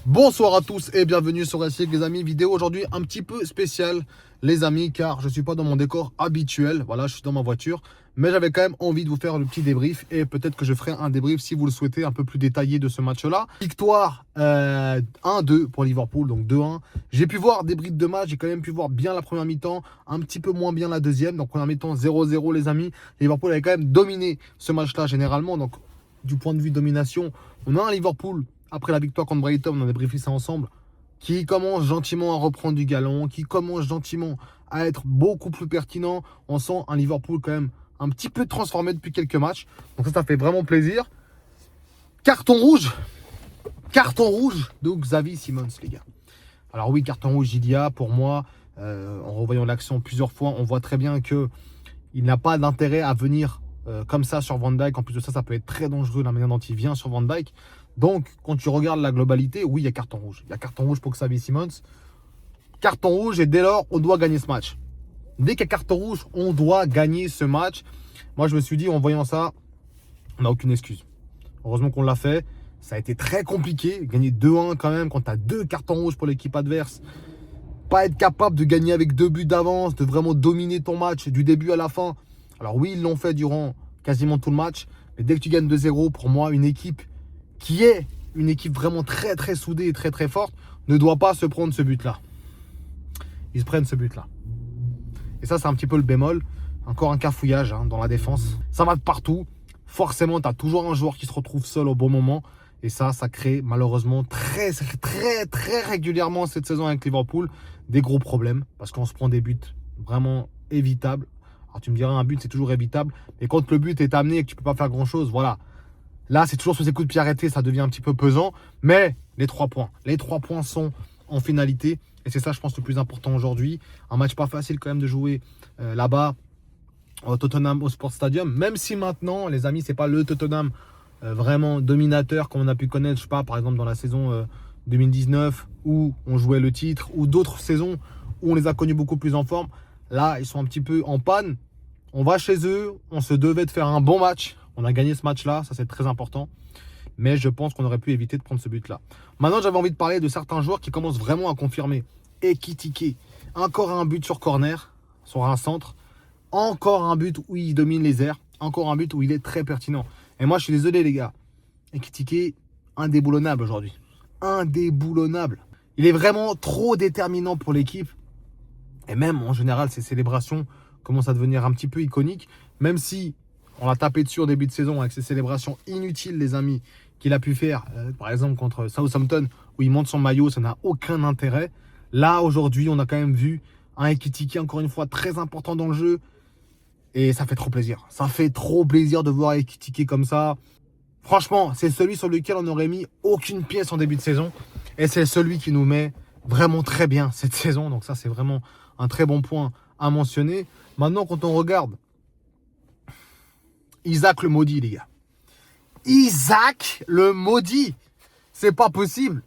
Bonsoir à tous et bienvenue sur SIG les amis. Vidéo aujourd'hui un petit peu spéciale les amis, car je ne suis pas dans mon décor habituel. Voilà, je suis dans ma voiture, mais j'avais quand même envie de vous faire le petit débrief et peut-être que je ferai un débrief si vous le souhaitez un peu plus détaillé de ce match-là. Victoire 1-2 pour Liverpool, donc 2-1. J'ai pu voir des brides de match, j'ai quand même pu voir bien la première mi-temps, un petit peu moins bien la deuxième. Donc première mi-temps 0-0 les amis. Liverpool avait quand même dominé ce match-là généralement. Donc du point de vue domination, on a un Liverpool après la victoire contre Brighton, on a débriefé ça ensemble, qui commence gentiment à reprendre du galon, qui commence gentiment à être beaucoup plus pertinent. On sent un Liverpool quand même un petit peu transformé depuis quelques matchs. Donc ça fait vraiment plaisir. Carton rouge de Xavi Simons, les gars. Alors oui, carton rouge Ilia, pour moi, en revoyant l'action plusieurs fois, on voit très bien qu'il n'a pas d'intérêt à venir comme ça sur Van Dijk. En plus de ça, ça peut être très dangereux la manière dont il vient sur Van Dijk. Donc, quand tu regardes la globalité, oui, il y a carton rouge. Il y a carton rouge pour Xavi Simons. Carton rouge et dès lors, on doit gagner ce match. Dès qu'il y a carton rouge, on doit gagner ce match. Moi, je me suis dit, en voyant ça, on n'a aucune excuse. Heureusement qu'on l'a fait. Ça a été très compliqué. Gagner 2-1 quand même quand tu as 2 cartons rouges pour l'équipe adverse. Pas être capable de gagner avec 2 buts d'avance, de vraiment dominer ton match du début à la fin. Alors oui, ils l'ont fait durant quasiment tout le match. Mais dès que tu gagnes 2-0, pour moi, une équipe qui est une équipe vraiment très très soudée et très très forte, ne doit pas se prendre ce but-là. Ils se prennent ce but-là. Et ça, c'est un petit peu le bémol. Encore un cafouillage dans la défense. Ça va de partout. Forcément, tu as toujours un joueur qui se retrouve seul au bon moment. Et ça crée malheureusement très régulièrement cette saison avec Liverpool des gros problèmes. Parce qu'on se prend des buts vraiment évitables. Alors tu me diras, un but, c'est toujours évitable. Mais quand le but est amené et que tu ne peux pas faire grand-chose, voilà. Là, c'est toujours sur ces coups de pied arrêtés, ça devient un petit peu pesant. Mais les 3 points. Les 3 points sont en finalité. Et c'est ça, je pense, le plus important aujourd'hui. Un match pas facile quand même de jouer là-bas au Tottenham Hotspur Stadium. Même si maintenant, les amis, c'est pas le Tottenham vraiment dominateur comme on a pu connaître, je sais pas, par exemple dans la saison 2019 où on jouait le titre, ou d'autres saisons où on les a connus beaucoup plus en forme. Là, ils sont un petit peu en panne. On va chez eux, on se devait de faire un bon match. On a gagné ce match-là, ça c'est très important. Mais je pense qu'on aurait pu éviter de prendre ce but-là. Maintenant, j'avais envie de parler de certains joueurs qui commencent vraiment à confirmer. Ekitike, encore un but sur corner, sur un centre. Encore un but où il domine les airs. Encore un but où il est très pertinent. Et moi, je suis désolé, les gars. Ekitike, indéboulonnable aujourd'hui. Indéboulonnable. Il est vraiment trop déterminant pour l'équipe. Et même, en général, ses célébrations commencent à devenir un petit peu iconiques. Même si on l'a tapé dessus au début de saison avec ses célébrations inutiles, les amis, qu'il a pu faire, par exemple, contre Southampton, où il monte son maillot, ça n'a aucun intérêt. Là, aujourd'hui, on a quand même vu un Ekitike, encore une fois, très important dans le jeu. Et ça fait trop plaisir. Ça fait trop plaisir de voir Ekitike comme ça. Franchement, c'est celui sur lequel on n'aurait mis aucune pièce en début de saison. Et c'est celui qui nous met vraiment très bien cette saison. Donc ça, c'est vraiment un très bon point à mentionner. Maintenant, quand on regarde Isaac le maudit, les gars. Isaac le maudit. C'est pas possible.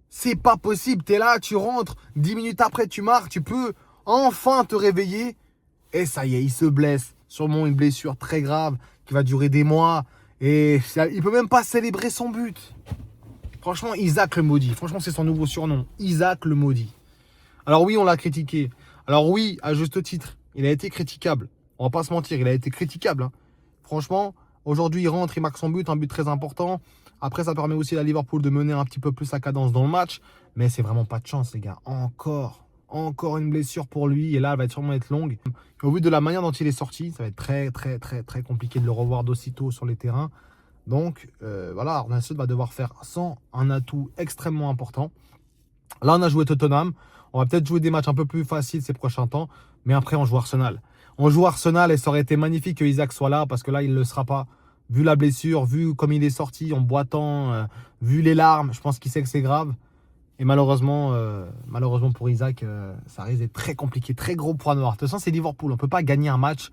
C'est pas possible. T'es là, tu rentres. 10 minutes après, tu marques. Tu peux enfin te réveiller. Et ça y est, il se blesse. Sûrement une blessure très grave qui va durer des mois. Et il peut même pas célébrer son but. Franchement, Isaac le maudit. Franchement, c'est son nouveau surnom. Isaac le maudit. Alors oui, on l'a critiqué. Alors oui, à juste titre, il a été critiquable. On va pas se mentir, il a été critiquable. Franchement, aujourd'hui, il rentre, il marque son but, un but très important. Après, ça permet aussi à Liverpool de mener un petit peu plus sa cadence dans le match. Mais c'est vraiment pas de chance, les gars. Encore une blessure pour lui. Et là, elle va sûrement être longue. Et au vu de la manière dont il est sorti, ça va être très compliqué de le revoir d'aussitôt sur les terrains. Donc, voilà, Arnaud va devoir faire sans un atout extrêmement important. Là, on a joué Tottenham. On va peut-être jouer des matchs un peu plus faciles ces prochains temps. Mais après, on joue Arsenal. On joue Arsenal et ça aurait été magnifique que Isaac soit là parce que là, il ne le sera pas. Vu la blessure, vu comme il est sorti en boitant, vu les larmes, je pense qu'il sait que c'est grave. Et malheureusement pour Isaac, ça risque d'être très compliqué. Très gros point noir. De toute façon, c'est Liverpool. On ne peut pas gagner un match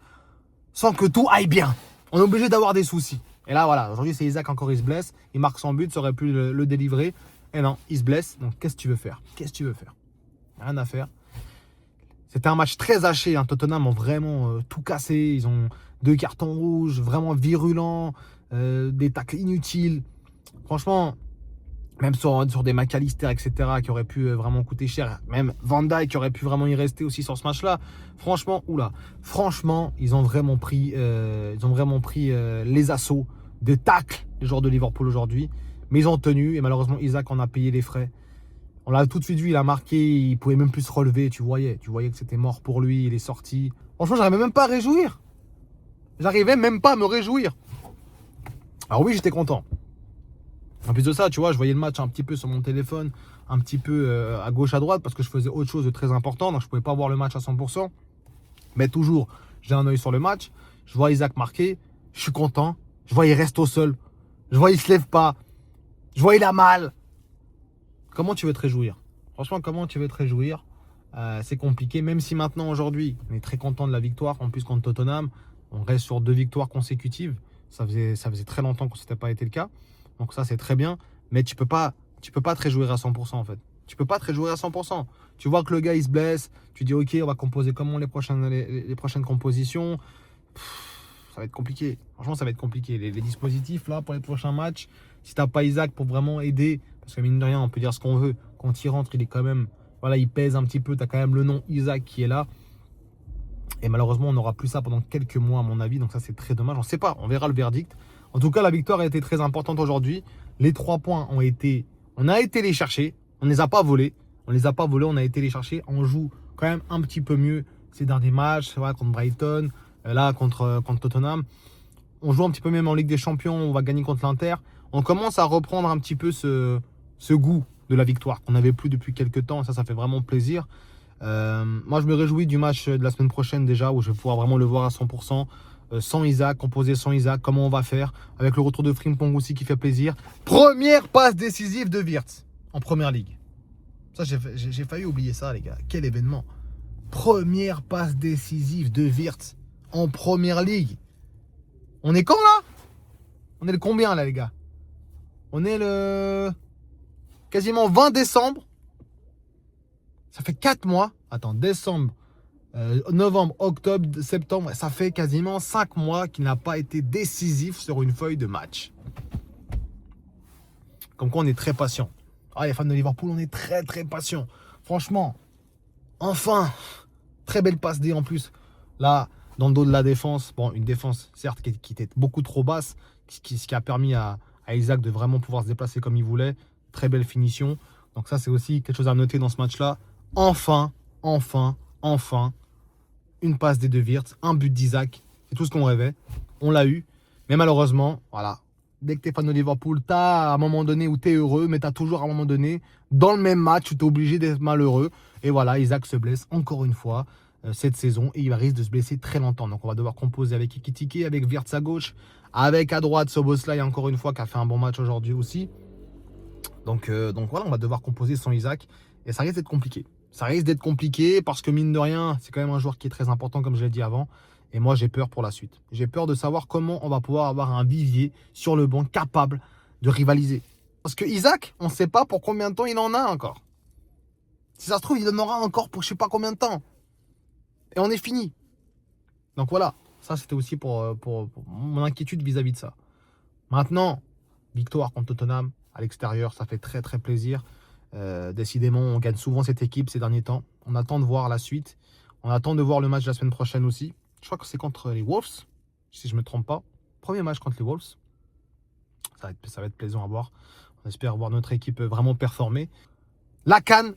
sans que tout aille bien. On est obligé d'avoir des soucis. Et là, voilà. Aujourd'hui, c'est Isaac encore, il se blesse. Il marque son but, ça aurait pu le délivrer. Et non, il se blesse. Donc, qu'est-ce que tu veux faire? Rien à faire. C'était un match très haché. Tottenham ont vraiment tout cassé. Ils ont 2 cartons rouges, vraiment virulents, des tacles inutiles. Franchement, Même sur des McAllister, etc., qui auraient pu vraiment coûter cher. Même Van Dijk qui aurait pu vraiment y rester aussi sur ce match-là. Franchement, franchement, ils ont vraiment pris, les assauts de tacle, les joueurs de Liverpool aujourd'hui. Mais ils ont tenu et malheureusement, Isaac en a payé les frais. On l'a tout de suite vu, il a marqué, il pouvait même plus se relever, tu voyais que c'était mort pour lui, il est sorti. Franchement, j'arrivais même pas à réjouir. J'arrivais même pas à me réjouir. Alors oui, j'étais content. En plus de ça, tu vois, je voyais le match un petit peu sur mon téléphone, un petit peu à gauche, à droite, parce que je faisais autre chose de très important, donc je ne pouvais pas voir le match à 100%. Mais toujours, j'ai un œil sur le match. Je vois Isaac marquer, je suis content. Je vois il reste au sol. Je vois il se lève pas. Je vois il a mal. Comment tu veux te réjouir? Franchement, comment tu veux te réjouir? C'est compliqué, même si maintenant, aujourd'hui, on est très content de la victoire. En plus, contre Tottenham, on reste sur 2 victoires consécutives. Ça faisait très longtemps que ce n'était pas été le cas. Donc ça, c'est très bien. Mais tu peux pas te réjouir à 100% en fait. Tu peux pas te réjouir à 100%. Tu vois que le gars, il se blesse. Tu dis, OK, on va composer comment les prochaines compositions. Ça va être compliqué. Franchement, ça va être compliqué. Les dispositifs, là, pour les prochains matchs, si tu n'as pas Isaac pour vraiment aider, parce que mine de rien, on peut dire ce qu'on veut. Quand il rentre, il est quand même... Voilà, il pèse un petit peu. Tu as quand même le nom Isaac qui est là. Et malheureusement, on n'aura plus ça pendant quelques mois, à mon avis. Donc ça, c'est très dommage. On ne sait pas. On verra le verdict. En tout cas, la victoire a été très importante aujourd'hui. Les 3 points ont été... On a été les chercher. On ne les a pas volés. On a été les chercher. On joue quand même un petit peu mieux ces derniers matchs. Voilà, contre Brighton. Là, contre Tottenham. On joue un petit peu même en Ligue des Champions. On va gagner contre l'Inter. On commence à reprendre un petit peu ce goût de la victoire qu'on n'avait plus depuis quelques temps. Ça fait vraiment plaisir. Moi, je me réjouis du match de la semaine prochaine déjà, où je vais pouvoir vraiment le voir à 100%. Sans Isaac, composé sans Isaac, comment on va faire avec le retour de Frimpong aussi qui fait plaisir. Première passe décisive de Wirtz en première ligue. Ça, j'ai failli oublier ça, les gars. Quel événement. Première passe décisive de Wirtz en première ligue. On est quand là? On est le combien là, les gars? On est le quasiment 20 décembre. Ça fait 4 mois. Attends, décembre, novembre, octobre, septembre, ça fait quasiment 5 mois qu'il n'a pas été décisif sur une feuille de match. Comme quoi, on est très patient. Ah, les fans de Liverpool, on est très très patient. Franchement, enfin, très belle passe D en plus. Là, dans le dos de la défense, bon, une défense certes qui était beaucoup trop basse, ce qui a permis à Isaac de vraiment pouvoir se déplacer comme il voulait. Très belle finition. Donc ça, c'est aussi quelque chose à noter dans ce match-là. Enfin, une passe des 2 Wirtz, un but d'Isaac. C'est tout ce qu'on rêvait. On l'a eu. Mais malheureusement, voilà. Dès que tu es fan de Liverpool, tu as un moment donné où tu es heureux, mais tu as toujours un moment donné, dans le même match, où tu es obligé d'être malheureux. Et voilà, Isaac se blesse encore une fois cette saison. Et il risque de se blesser très longtemps. Donc on va devoir composer avec Ekitike, avec Wirtz à gauche, avec à droite Szoboszlai, encore une fois, qui a fait un bon match aujourd'hui aussi. Donc voilà, on va devoir composer sans Isaac. Et ça risque d'être compliqué. Ça risque d'être compliqué parce que mine de rien, c'est quand même un joueur qui est très important, comme je l'ai dit avant. Et moi, j'ai peur pour la suite. J'ai peur de savoir comment on va pouvoir avoir un vivier sur le banc capable de rivaliser. Parce que Isaac, on ne sait pas pour combien de temps il en a encore. Si ça se trouve, il en aura encore pour je ne sais pas combien de temps. Et on est fini. Donc voilà, ça c'était aussi pour mon inquiétude vis-à-vis de ça. Maintenant, victoire contre Tottenham à l'extérieur, ça fait très très plaisir. Décidément, on gagne souvent cette équipe ces derniers temps. On attend de voir la suite. On attend de voir le match de la semaine prochaine aussi. Je crois que c'est contre les Wolves, si je ne me trompe pas. Premier match contre les Wolves. Ça va être plaisant à voir. On espère voir notre équipe vraiment performer. La CAN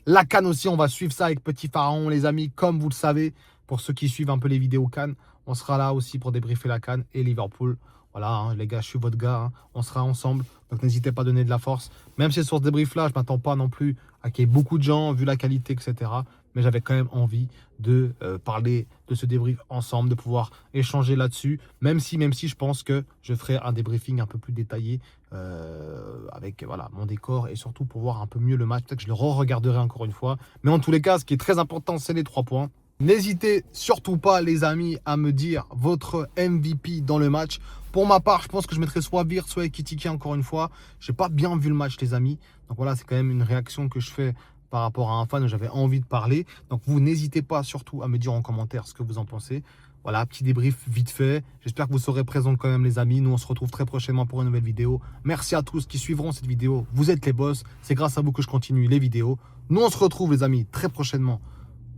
aussi, on va suivre ça avec Petit Pharaon, les amis, comme vous le savez. Pour ceux qui suivent un peu les vidéos CAN, on sera là aussi pour débriefer la CAN et Liverpool. Voilà, hein, les gars, je suis votre gars. Hein. On sera ensemble. Donc, n'hésitez pas à donner de la force. Même si sur ce débrief-là, je ne m'attends pas non plus à qu'il y ait beaucoup de gens, vu la qualité, etc. Mais j'avais quand même envie de parler de ce débrief ensemble, de pouvoir échanger là-dessus. Même si je pense que je ferai un débriefing un peu plus détaillé avec voilà, mon décor et surtout pour voir un peu mieux le match. Peut-être que je le re-regarderai encore une fois. Mais en tous les cas, ce qui est très important, c'est les 3 points. N'hésitez surtout pas, les amis, à me dire votre MVP dans le match. Pour ma part, je pense que je mettrai soit Wirtz, soit Ekitike encore une fois. Je n'ai pas bien vu le match, les amis. Donc voilà, c'est quand même une réaction que je fais par rapport à un fan où j'avais envie de parler. Donc vous n'hésitez pas surtout à me dire en commentaire ce que vous en pensez. Voilà, petit débrief vite fait. J'espère que vous serez présents quand même, les amis. Nous, on se retrouve très prochainement pour une nouvelle vidéo. Merci à tous qui suivront cette vidéo. Vous êtes les boss. C'est grâce à vous que je continue les vidéos. Nous, on se retrouve, les amis, très prochainement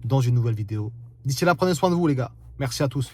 dans une nouvelle vidéo. D'ici là, prenez soin de vous, les gars. Merci à tous.